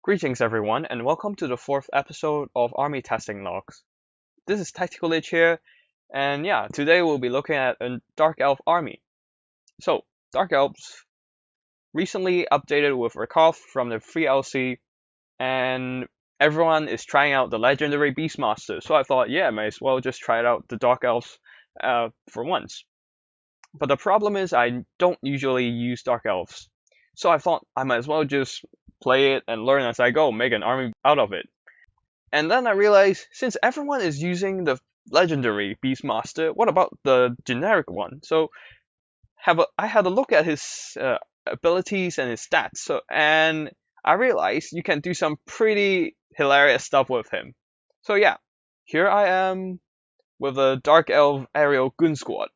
Greetings everyone, and welcome to the fourth episode of Army Testing Logs. This is Tactical Lich here, and yeah, today we'll be looking at a Dark Elf army. So, Dark Elves recently updated with Rakov from the free LC, and everyone is trying out the legendary Beastmaster, so I thought, yeah, might as well just try out the Dark Elves for once. But the problem is I don't usually use Dark Elves, so I thought I might as well just play it and learn as I go, make an army out of it. And then I realized, since everyone is using the legendary Beastmaster, what about the generic one? So I had a look at his abilities and his stats, and I realized you can do some pretty hilarious stuff with him. So yeah, here I am with a Dark Elf aerial goon squad.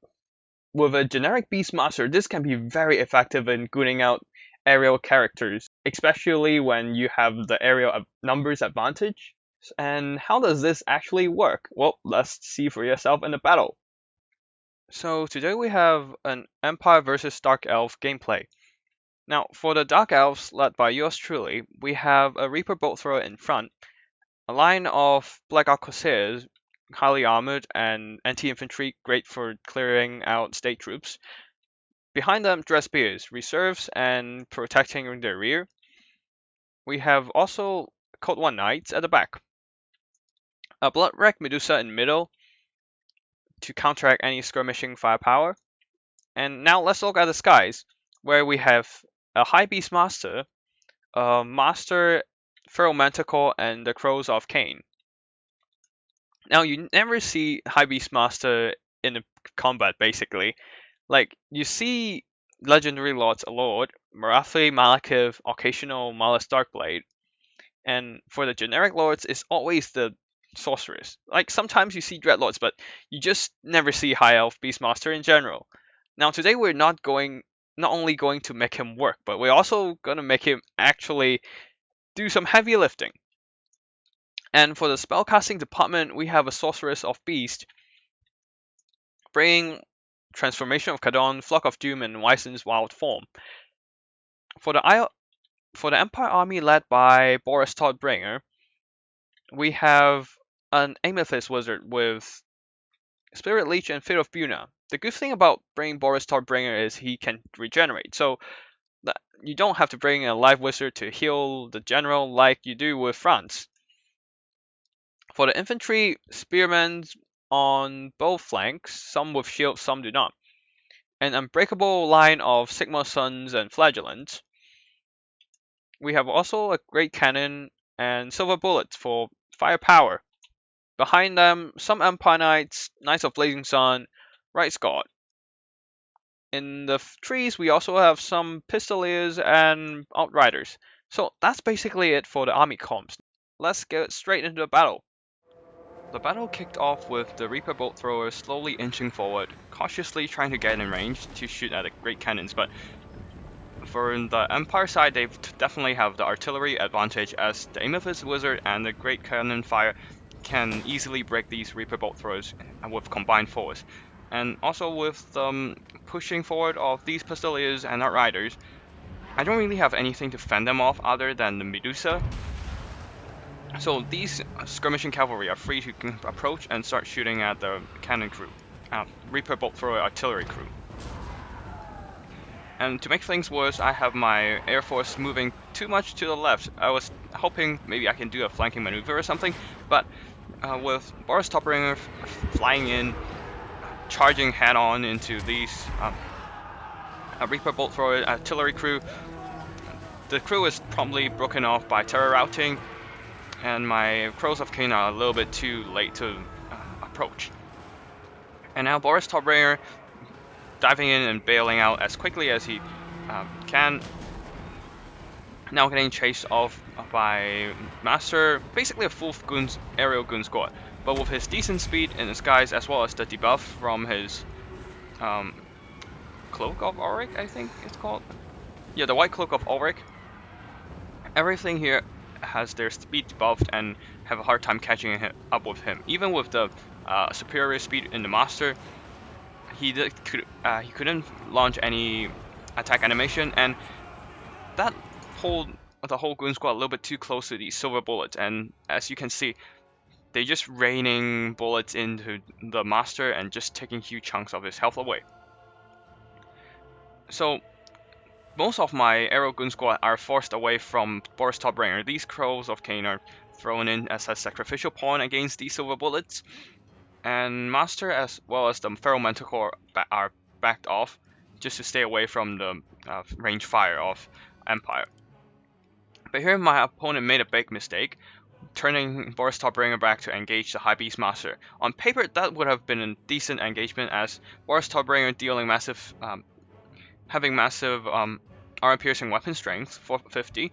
With a generic Beastmaster, this can be very effective in gooning out aerial characters, especially when you have the aerial numbers advantage. And how does this actually work? Well, let's see for yourself in the battle. So today we have an Empire versus Dark Elf gameplay. Now, for the Dark Elves led by yours truly, we have a Reaper Bolt Thrower in front, a line of Black Ark Corsairs, highly armored and anti-infantry, great for clearing out state troops. Behind them, Dresspears, reserves and protecting their rear. We have also Code 1 Knights at the back. A Bloodwreck Medusa in middle to counteract any skirmishing firepower. And now let's look at the skies, where we have a High Beastmaster, a Master, Feral Manticore, and the Crows of Cain. Now you never see High Beastmaster in the combat, basically. Like, you see Legendary Lords Lord, Marathi, Malekith, occasional Malus Darkblade. And for the generic lords, it's always the sorceress. Like, sometimes you see Dreadlords, but you just never see High Elf Beastmaster in general. Now today we're not only going to make him work, but we're also going to make him actually do some heavy lifting. And for the spellcasting department, we have a Sorceress of Beast, bringing Transformation of Kadon, Flock of Doom, and Wysen's Wild Form. For the Empire army led by Boris Todbringer, we have an Amethyst Wizard with Spirit Leech and Fit of Buna. The good thing about bringing Boris Todbringer is he can regenerate, so you don't have to bring a live wizard to heal the general like you do with France. For the infantry, spearmen on both flanks, some with shields, some do not. An unbreakable line of Sigma Suns and Flagellants. We have also a great cannon and silver bullets for firepower. Behind them, some Empire Knights, Knights of Blazing Sun, Right Guard. In the trees, we also have some Pistoliers and Outriders. So that's basically it for the army comps. Let's get straight into the battle. The battle kicked off with the Reaper Bolt Thrower slowly inching forward, cautiously trying to get in range to shoot at the great cannons, but for the Empire side, they definitely have the artillery advantage, as the Amethyst Wizard and the Great Cannon Fire can easily break these Reaper Bolt Throwers with combined force. And also with pushing forward of these Pistoliers and Outriders, I don't really have anything to fend them off other than the Medusa. So these skirmishing cavalry are free to approach and start shooting at the cannon crew, Reaper Bolt Thrower artillery crew. And to make things worse, I have my Air Force moving too much to the left. I was hoping maybe I can do a flanking maneuver or something, but with Boris Todbringer flying in, charging head-on into these Reaper Bolt Thrower artillery crew, the crew is promptly broken off by terror routing, and my Crows of Cain are a little bit too late to approach. And now Boris Todbringer diving in and bailing out as quickly as he can. Now getting chased off by Master, basically a full aerial goon squad, but with his decent speed in the skies as well as the debuff from his Cloak of Auric, I think it's called. Yeah, the White Cloak of Auric. Everything here has their speed debuffed and have a hard time catching up with him. Even with the superior speed in the Master, he couldn't launch any attack animation, and that whole the whole goon squad a little bit too close to these silver bullets, and as you can see, they're just raining bullets into the master and just taking huge chunks of his health away. So most of my arrow goon squad are forced away from Boris Topbringer. These crows of Cain are thrown in as a sacrificial pawn against these silver bullets, and master as well as the feral manticore are backed off just to stay away from the range fire of Empire. But here my opponent made a big mistake, turning Boris Topbringer back to engage the High Beastmaster. On paper, that would have been a decent engagement, as Boris Topbringer having massive armor-piercing weapon strength, 450,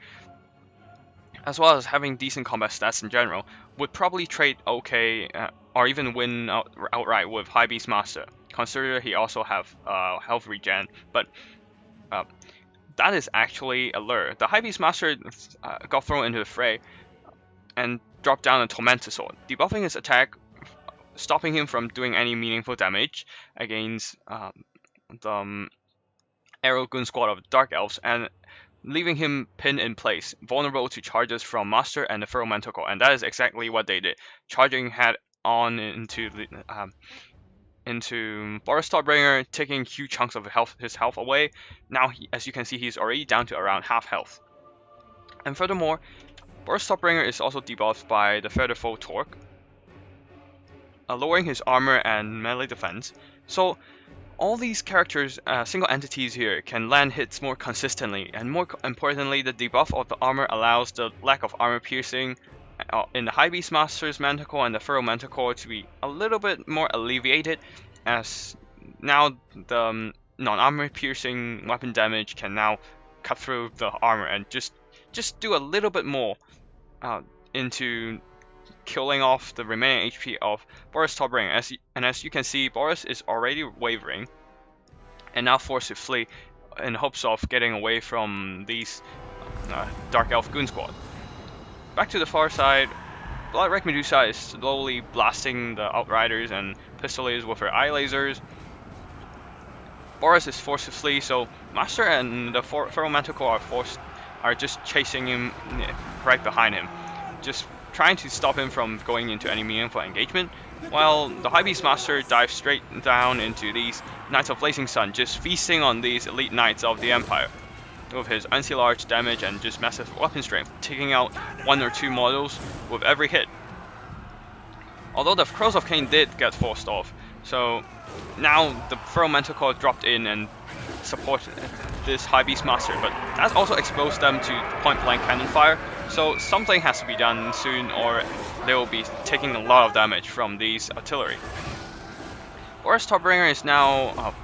as well as having decent combat stats in general, would probably trade okay or even win outright with High Beastmaster, considering he also have health regen. But that is actually a lure. The High Beastmaster got thrown into the fray and dropped down a Tormentor Sword, debuffing his attack, stopping him from doing any meaningful damage against the Arrow Goon squad of Dark Elves, and leaving him pinned in place, vulnerable to charges from Master and the Feral Manticore. And that is exactly what they did, charging head on into Boris Topbringer, taking huge chunks of his health away. Now, as you can see, he's already down to around half health. And furthermore, Boris Topbringer is also debuffed by the Featherfall Torque, lowering his armor and melee defense. So all these characters, single entities here, can land hits more consistently, and more importantly, the debuff of the armor allows the lack of armor piercing in the High Beastmaster's Manticore and the Feral Manticore to be a little bit more alleviated, as now the non-armor piercing weapon damage can now cut through the armor and just do a little bit more into killing off the remaining HP of Boris Topbringer. As you can see, Boris is already wavering and now forced to flee in hopes of getting away from these Dark Elf Goon Squad. Back to the far side, Bloodwreck Medusa is slowly blasting the Outriders and Pistoliers with her eye lasers. Boris is forced to flee, so Master and the Feral Manticore are just chasing him right behind him, just trying to stop him from going into any meaningful engagement, while the High Beastmaster dives straight down into these Knights of Blazing Sun, just feasting on these elite Knights of the Empire, with his anti-large damage and just massive weapon strength, taking out 1 or 2 models with every hit. Although the Crows of Cain did get forced off, so now the Feral Manticore dropped in and supported this High Beastmaster, but that also exposed them to point-blank cannon fire, so something has to be done soon or they will be taking a lot of damage from these artillery. Boris Topbringer is now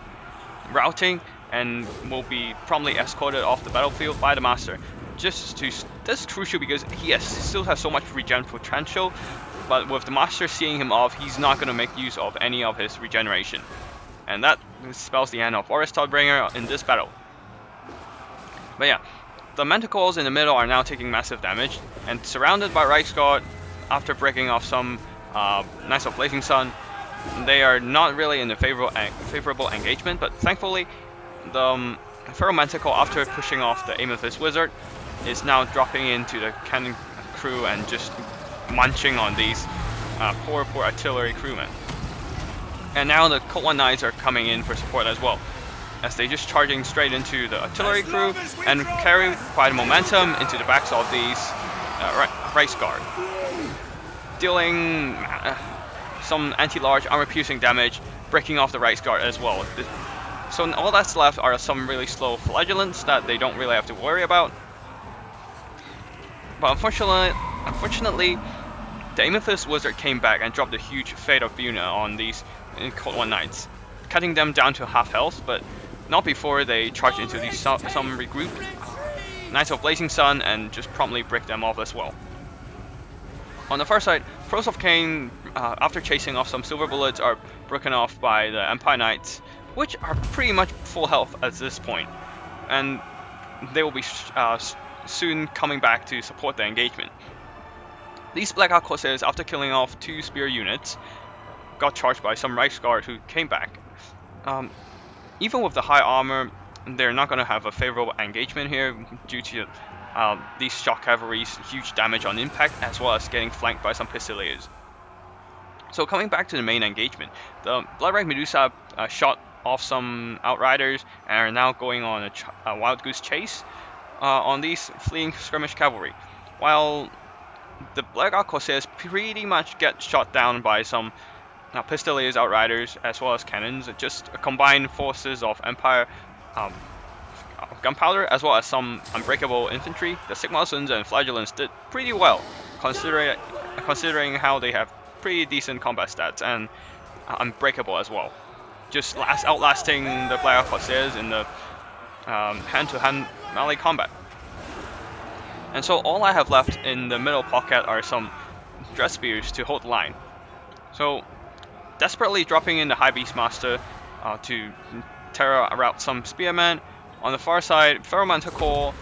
routing and will be promptly escorted off the battlefield by the Master. This is crucial because he still has so much regen potential, but with the Master seeing him off, he's not going to make use of any of his regeneration. And that spells the end of Boris Topbringer in this battle. But yeah, the Manticores in the middle are now taking massive damage, and surrounded by Reichsguard after breaking off some Knights of Blazing Sun, they are not really in a favorable engagement, but thankfully the Feral Manticore, after pushing off the Amethyst Wizard, is now dropping into the cannon crew and just munching on these poor artillery crewmen. And now the Cult One Knights are coming in for support as well, as they just charging straight into the artillery crew and carry quite a momentum into the backs of these Reichsguard, dealing some anti-large armor-piercing damage, breaking off the Reichsguard as well. So all that's left are some really slow flagellants that they don't really have to worry about. But unfortunately, the Amethyst Wizard came back and dropped a huge Fate of Buna on these Cult One Knights, cutting them down to half health, but not before they charge into these some regrouped Knights of Blazing Sun and just promptly break them off as well. On the far side, Crows of Cain, after chasing off some silver bullets, are broken off by the Empire Knights, which are pretty much full health at this point, and they will be soon coming back to support the engagement. These Black Ark Corsairs, after killing off 2 spear units, got charged by some Reichsguard who came back. Even with the high armor, they're not going to have a favorable engagement here due to these shock cavalry's huge damage on impact, as well as getting flanked by some pistoliers. So coming back to the main engagement, the Bloodwrack Medusa shot off some outriders and are now going on a wild goose chase on these fleeing skirmish cavalry, while the Black Ark Corsairs pretty much get shot down by some pistoliers, outriders, as well as cannons. Just combined forces of Empire gunpowder, as well as some unbreakable infantry. The Sigmar Suns and Flagellants did pretty well, considering how they have pretty decent combat stats and unbreakable as well. Just outlasting the Black Ark Corsairs in the hand-to-hand melee combat. And so all I have left in the middle pocket are some Dread Spears to hold the line. So desperately dropping in the High Beastmaster to terror out some Spearmen. On the far side, Feral Manticore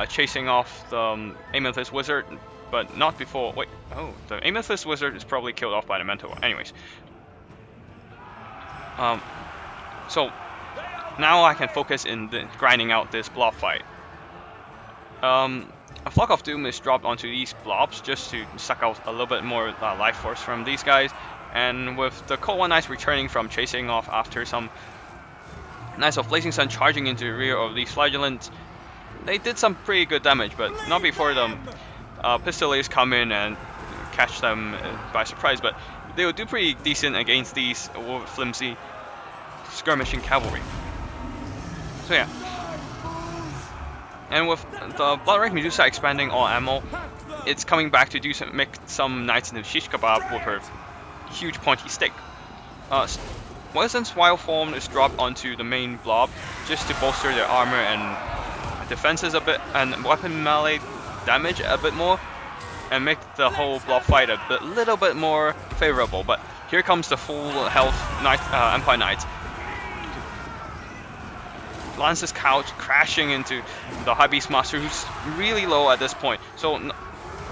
chasing off the Amethyst Wizard, but not before. Wait, oh, the Amethyst Wizard is probably killed off by the Manticore. Anyways, so now I can focus in grinding out this blob fight. A Flock of Doom is dropped onto these blobs just to suck out a little bit more life force from these guys, and with the Cold One Knights returning from chasing off after some Knights of Blazing Sun charging into the rear of these Flagellants, they did some pretty good damage, but not before the Pistoliers come in and catch them by surprise. But they will do pretty decent against these flimsy skirmishing cavalry. So yeah. And with the Bloodwrack Medusa expanding all ammo, it's coming back to make some Knights into shish kebab with her huge pointy stick. Poison's Wild Form is dropped onto the main blob just to bolster their armor and defenses a bit, and weapon melee damage a bit more, and make the whole blob fight a little bit more favorable. But here comes the full health Empire Knights. Lance's couch crashing into the High Beastmaster, who's really low at this point. So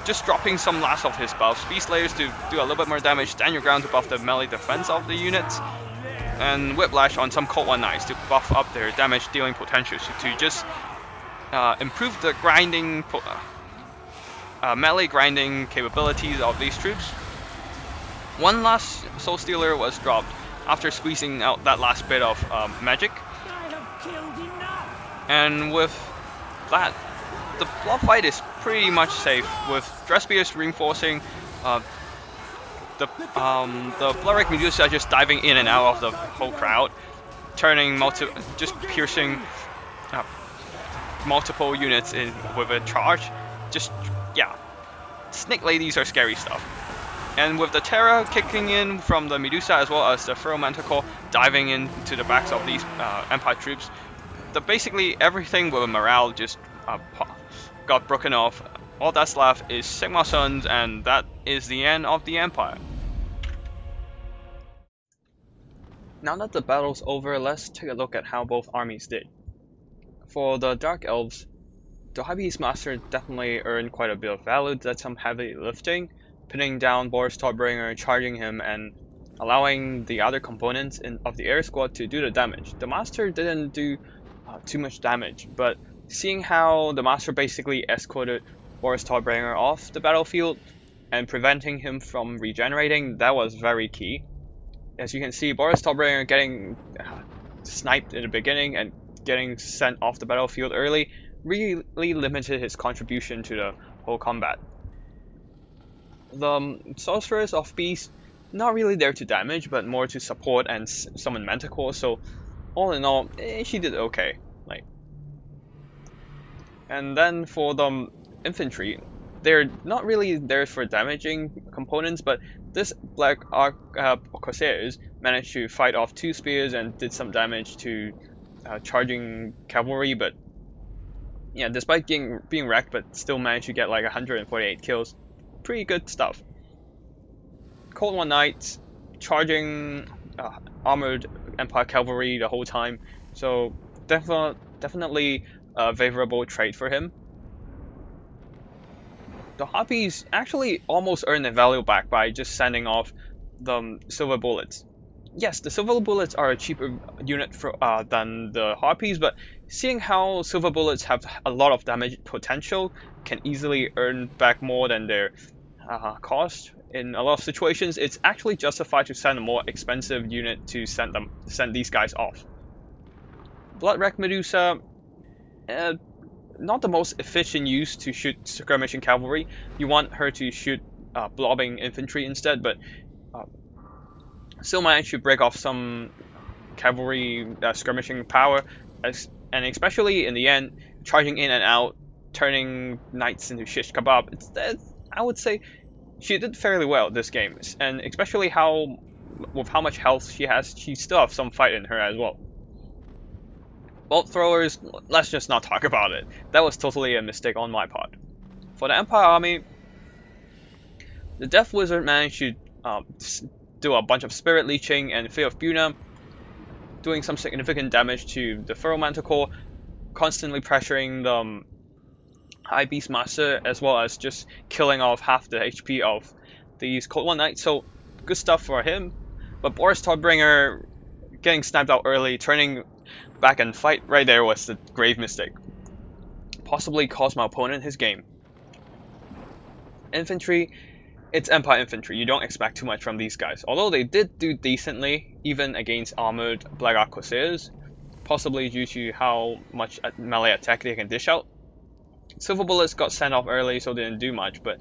just dropping some last of his buffs. Beast Slayers to do a little bit more damage, stand your ground to buff the melee defense of the units, and Whiplash on some Cold One Knights to buff up their damage dealing potential, to just improve the grinding, melee grinding capabilities of these troops. One last Soul Stealer was dropped after squeezing out that last bit of magic. And with that, the blob fight is pretty much safe, with Dread Spears reinforcing the Bloodwrack Medusa just diving in and out of the whole crowd, just piercing multiple units in with a charge. Just, yeah, Snake Ladies are scary stuff. And with the Terror kicking in from the Medusa, as well as the Feral Manticore diving into the backs of these Empire troops, basically everything with a morale just got broken off. All that's left is Sigmar Suns, and that is the end of the Empire. Now that the battle's over, let's take a look at how both armies did. For the Dark Elves, the High Beastmaster definitely earned quite a bit of value, did some heavy lifting, pinning down Boris Todbringer, charging him, and allowing the other components of the air squad to do the damage. The Master didn't do too much damage, but seeing how the Master basically escorted Boris Todbringer off the battlefield and preventing him from regenerating, that was very key. As you can see, Boris Todbringer getting sniped in the beginning and getting sent off the battlefield early really limited his contribution to the whole combat. The Sorceress of Beast, not really there to damage, but more to support and summon Manticore, so all in all, she did okay. And then for the infantry, they're not really there for damaging components, but this Black Ark Corsairs managed to fight off 2 spears and did some damage to charging cavalry, but yeah, despite being wrecked, but still managed to get like 148 kills. Pretty good stuff. Cold One Knights charging armored Empire cavalry the whole time, so definitely a favorable trade for him. The Harpies actually almost earned their value back by just sending off the silver bullets. yes, the silver bullets are a cheaper unit than the harpies, but seeing how silver bullets have a lot of damage potential, can easily earn back more than their cost in a lot of situations, it's actually justified to send a more expensive unit to send these guys off. Blood Wreck Medusa, uh, not the most efficient use to shoot skirmishing cavalry. You want her to shoot blobbing infantry instead, but uh, still manage to break off some cavalry skirmishing power, and especially in the end, charging in and out, turning knights into shish kebab. I would say she did fairly well this game, and especially with how much health she has, she still has some fight in her as well. Bolt throwers, let's just not talk about it. That was totally a mistake on my part. For the Empire army, the Death Wizard managed to do a bunch of spirit leeching and Fear of Buna, doing some significant damage to the Furrow Manticore, constantly pressuring the High Beastmaster, as well as just killing off half the HP of these Cold One Knights. So good stuff for him. But Boris Toddbringer getting sniped out early, turning back and fight right there was the grave mistake. Possibly cost my opponent his game. Infantry, it's Empire Infantry. You don't expect too much from these guys. Although they did do decently, even against armored Black Corsairs, possibly due to how much melee attack they can dish out. Silver Bullets got sent off early, so they didn't do much, but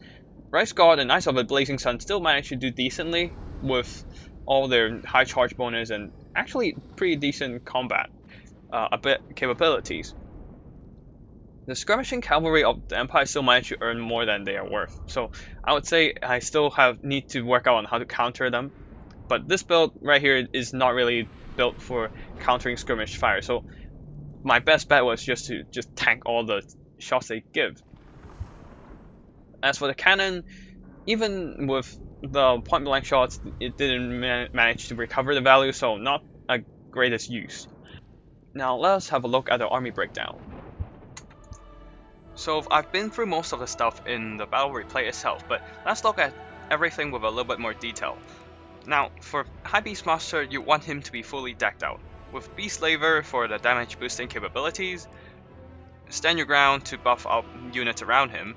Rice Guard and Knights of the Blazing Sun still managed to do decently with all their high charge bonus and actually pretty decent combat capabilities. The skirmishing cavalry of the Empire still managed to earn more than they are worth, so I would say I still need to work out on how to counter them. But this build right here is not really built for countering skirmish fire, so my best bet was just to tank all the shots they give. As for the cannon, even with the point blank shots, it didn't manage to recover the value, so not a greatest use. Now let's have a look at the army breakdown. So I've been through most of the stuff in the battle replay itself, but let's look at everything with a little bit more detail. Now, for High Beastmaster, you want him to be fully decked out, with Beast Slaver for the damage boosting capabilities, Stand Your Ground to buff up units around him,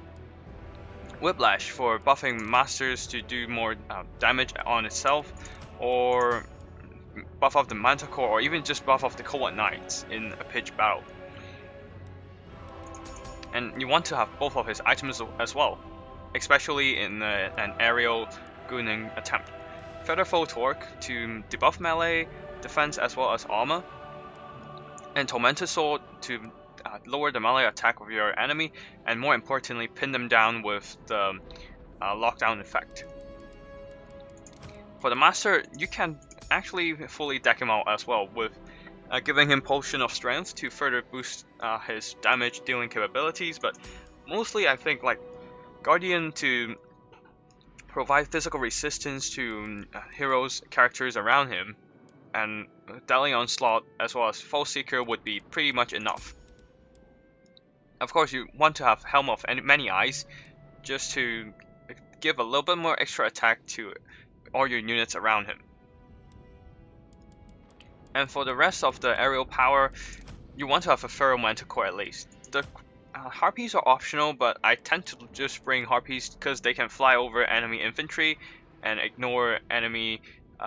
Whiplash for buffing masters to do more damage on itself, or buff off the manticore, or even just buff off the Cold Knights in a pitched battle. And you want to have both of his items as well, especially in an aerial gooning attempt. Featherfall Torque to debuff melee, defense as well as armor, and Tormented Sword to lower the melee attack of your enemy, and more importantly, pin them down with the lockdown effect. For the Master, you can actually fully deck him out as well, with giving him Potion of Strength to further boost his damage dealing capabilities, but mostly I think like Guardian to provide physical resistance to heroes, characters around him, and Deadly Onslaught as well as Foe Seeker would be pretty much enough. Of course, you want to have Helm of Many Eyes, just to give a little bit more extra attack to all your units around him. And for the rest of the aerial power, you want to have a Furrow Manticore at least. The Harpies are optional, but I tend to just bring Harpies because they can fly over enemy infantry and ignore enemy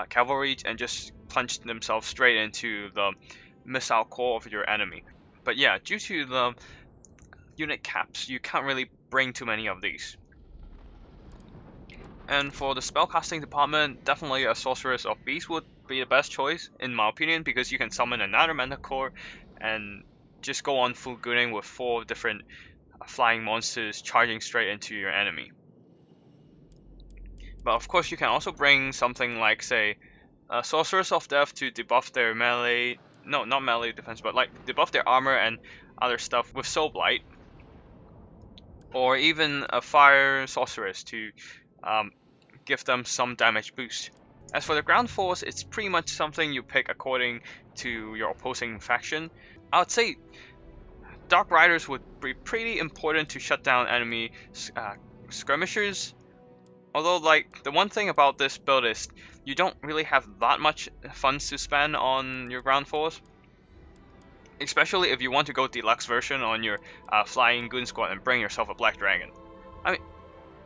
cavalry and just plunge themselves straight into the missile core of your enemy. But yeah, due to the unit caps, you can't really bring too many of these. And for the spellcasting department, definitely a Sorceress of Beast would be the best choice in my opinion, because you can summon another manticore and just go on full gooning with 4 different flying monsters charging straight into your enemy. But of course you can also bring something like, say, Sorceress of Death to debuff their melee, no, not melee defense, but like debuff their armor and other stuff with Soul Blight. Or even a Fire Sorceress to give them some damage boost. As for the ground force, it's pretty much something you pick according to your opposing faction. I would say Dark Riders would be pretty important to shut down enemy skirmishers. Although, like, the one thing about this build is you don't really have that much funds to spend on your ground force. Especially if you want to go deluxe version on your flying goon squad and bring yourself a black dragon. I mean,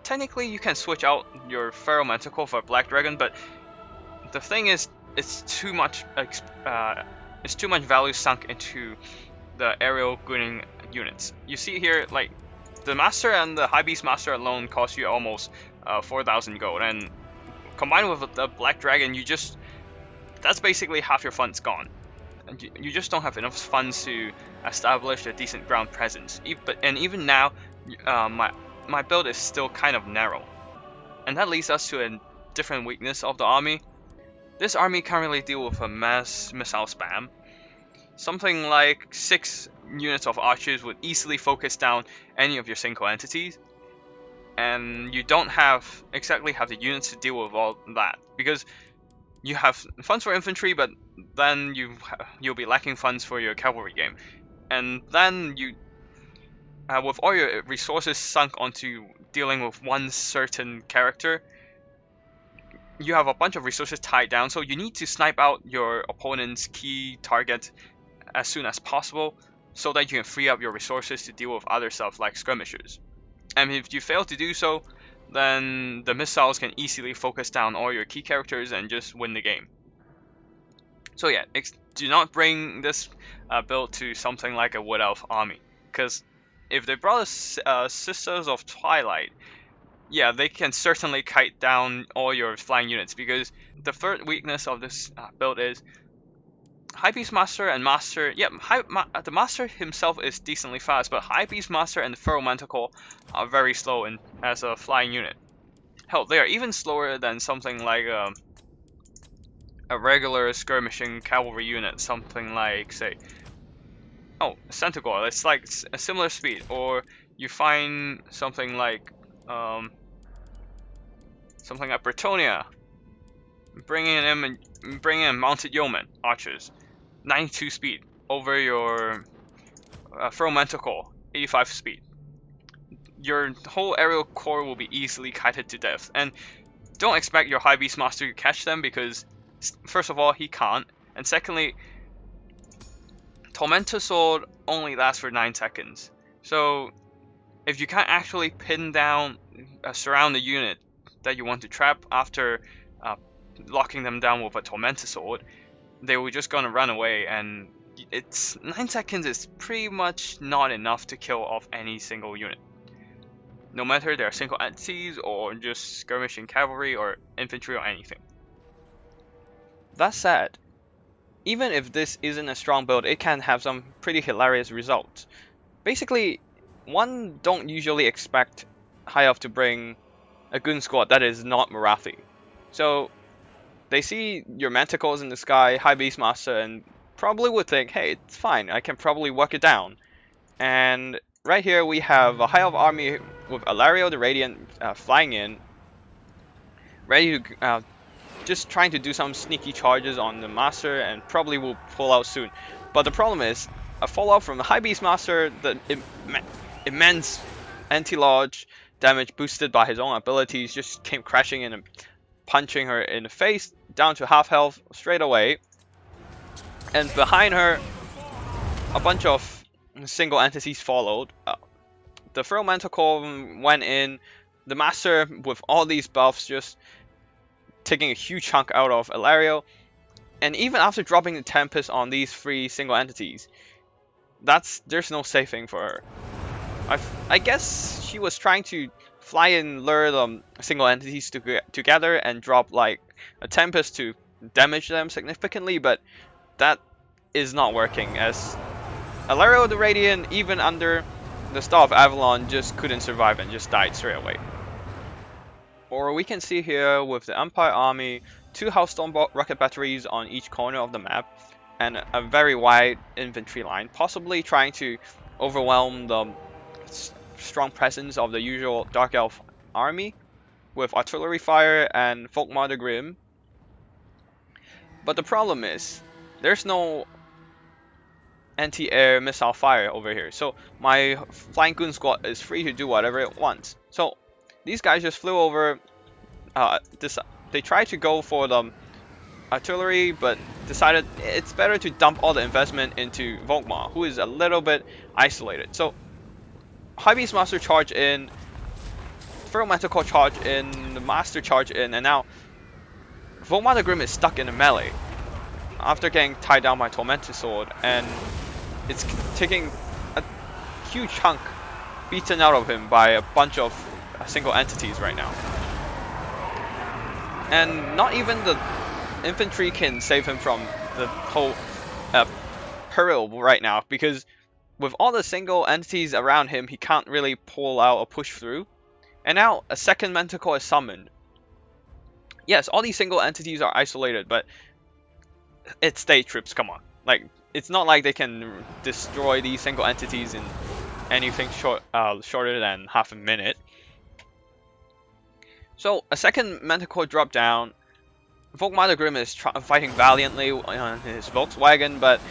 technically you can switch out your feral manticore for a black dragon, but the thing is, it's too much value sunk into the aerial gooning units. You see here, like the master and the high beastmaster alone cost you almost 4,000 gold, and combined with the black dragon, that's basically half your funds gone. And you just don't have enough funds to establish a decent ground presence. And even now, my build is still kind of narrow, and that leads us to a different weakness of the army. This army can't really deal with a mass missile spam. Something like 6 units of archers would easily focus down any of your single entities, and you don't exactly have the units to deal with all that, because you have funds for infantry, but then you'll be lacking funds for your cavalry game, and then you, with all your resources sunk onto dealing with one certain character, you have a bunch of resources tied down. So you need to snipe out your opponent's key target as soon as possible, so that you can free up your resources to deal with other stuff like skirmishers. And if you fail to do so, then the missiles can easily focus down all your key characters and just win the game. So yeah, do not bring this build to something like a Wood Elf army, because if they brought us Sisters of Twilight, yeah, they can certainly kite down all your flying units, because the third weakness of this build is High Beastmaster and Master. Yeah, the Master himself is decently fast, but High Beastmaster and the Feral Manticore are very slow as a flying unit. Hell, they are even slower than something like a regular skirmishing cavalry unit, something like, say, Centaur. It's like a similar speed. Or you find something like Bretonia, bringing in mounted yeomen, archers, 92 speed over your Feral Manticore, 85 speed. Your whole aerial core will be easily kited to death, and don't expect your High Beastmaster to catch them, because first of all, he can't, and secondly, Tormentor Sword only lasts for 9 seconds. So if you can't actually pin down, surround the unit that you want to trap after locking them down with a Tormentor Sword, they were just gonna run away, and 9 seconds is pretty much not enough to kill off any single unit, no matter they're single entities or just skirmishing cavalry or infantry or anything. That said, even if this isn't a strong build, it can have some pretty hilarious results. Basically, one don't usually expect High Elf to bring a goon squad that is not Marathi. So they see your manticores in the sky, High Beastmaster, and probably would think, hey, it's fine, I can probably work it down. And right here we have a High Elf army with Allarielle the Radiant flying in, ready to just trying to do some sneaky charges on the Master, and probably will pull out soon. But the problem is, a fallout from the High Beastmaster, the immense anti-lodge damage boosted by his own abilities just came crashing in and punching her in the face, down to half health straight away. And behind her, a bunch of single entities followed. The Feral Manticore went in, the Master with all these buffs just taking a huge chunk out of Allarielle, and even after dropping the Tempest on these 3 single entities, there's no saving for her. I guess she was trying to fly and lure the single entities together and drop like a Tempest to damage them significantly, but that is not working, as Allarielle the Radiant, even under the Star of Avalon, just couldn't survive and just died straight away. Or we can see here with the Empire army, 2 Hellstorm rocket batteries on each corner of the map, and a very wide infantry line, possibly trying to overwhelm the strong presence of the usual Dark Elf army with artillery fire and Folkmother Grim. But the problem is, there's no anti-air missile fire over here, so my flying goon squad is free to do whatever it wants. So these guys just flew over this they tried to go for the artillery, but decided it's better to dump all the investment into Volkmar, who is a little bit isolated. So High Beastmaster charge in, Feral Manticore charge in, the Master charge in, and now Volkmar the Grim is stuck in a melee after getting tied down by Tormentor Sword, and it's taking a huge chunk beaten out of him by a bunch of single entities right now. And not even the infantry can save him from the whole peril right now, because with all the single entities around him, he can't really pull out or push through. And now a second manticore is summoned. Yes, all these single entities are isolated, but it's stage troops, come on. Like, it's not like they can destroy these single entities in anything shorter than half a minute. So a second manticore dropped down. Volkmar the Grim is fighting valiantly on his Volkswagen, but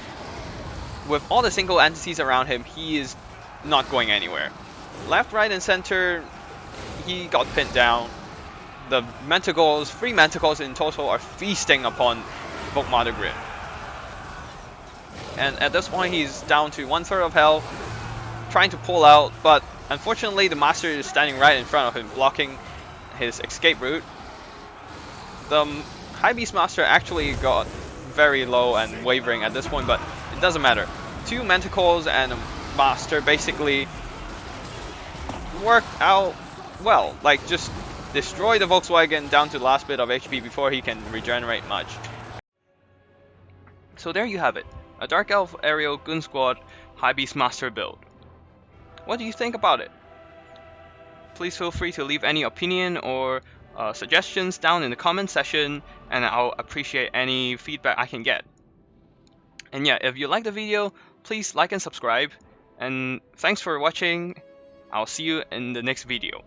with all the single entities around him, he is not going anywhere. Left, right, and center, he got pinned down. The manticores, 3 manticores in total, are feasting upon Volkmar the Grim. And at this point, he's down to 1/3 of health, trying to pull out, but unfortunately, the Master is standing right in front of him, blocking his escape route. The High Beastmaster actually got very low and wavering at this point, but it doesn't matter. 2 manticores and a Master basically worked out well. Like, just destroy the Volkswagen down to the last bit of HP before he can regenerate much. So there you have it, a Dark Elf Aerial Goon Squad High Beastmaster build. What do you think about it? Please feel free to leave any opinion or suggestions down in the comment section, and I'll appreciate any feedback I can get. And yeah, if you like the video, please like and subscribe, and thanks for watching. I'll see you in the next video.